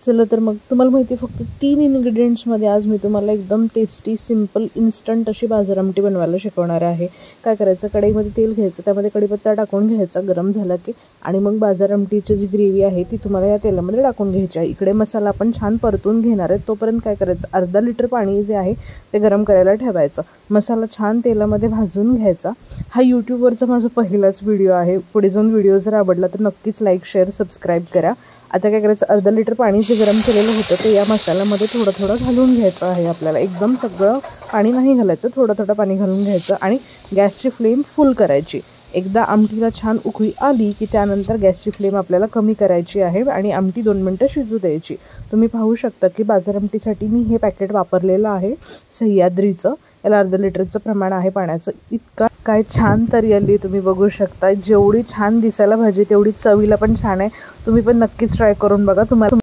चला तर मग तुम्हाला माहिती आहे फक्त 3 इन्ग्रेडियंट्समध्ये आज मी तुम्हाला एकदम टेस्टी सिंपल इन्स्टंट अशी बाजार आमटी बनवायला शिकवणार आहे। काय करायचं, कढईमध्ये तेल घ्यायचं, त्यामध्ये कढीपत्ता टाकून घ्यायचा गरम झाला की, आणि मग बाजार आमटीची जी ग्रेव्ही आहे ती तुम्हाला या तेलामध्ये टाकून घ्यायची आहे। इकडे मसाला आपण छान परतून घेणार आहे। तोपर्यंत काय करायचं, अर्धा लिटर पाणी जे आहे ते गरम करायला ठेवायचं। मसाला छान तेलामध्ये भाजून घ्यायचा। हा यूट्यूबवरचा माझा पहिलाच व्हिडिओ आहे। पुढे जाऊन व्हिडिओ जर आवडला तर नक्कीच लाईक शेअर सबस्क्राईब करा। आता काय करायचं, अर्धा लिटर पाणी जे गरम केलेलं होतं ते या मसाल्यामध्ये थोडं थोडं घालून घ्यायचं आहे। आपल्याला एकदम सगळं पाणी नाही घालायचं, थोडं थोडं पाणी घालून घ्यायचं आणि गॅसची फ्लेम फुल करायची। एकदा आमटीला छान उकळी आली की त्यानंतर गॅसची फ्लेम आपल्याला कमी करायची आहे आणि आमटी 2 मिनिटं शिजू द्यायची। तुम्ही पाहू शकता की बाजार आमटीसाठी मी हे पॅकेट वापरलेलं आहे सह्याद्रीचं। याला अर्धा लिटरचं प्रमाण आहे पाण्याचं। इतका काय छान तरी आली, तुम्ही बघू शकता। जेवढी छान दिसायला भाजी तेवढी चवीला पण छान आहे। तुम्ही पण नक्कीच ट्राय करून बघा। तुम्हाला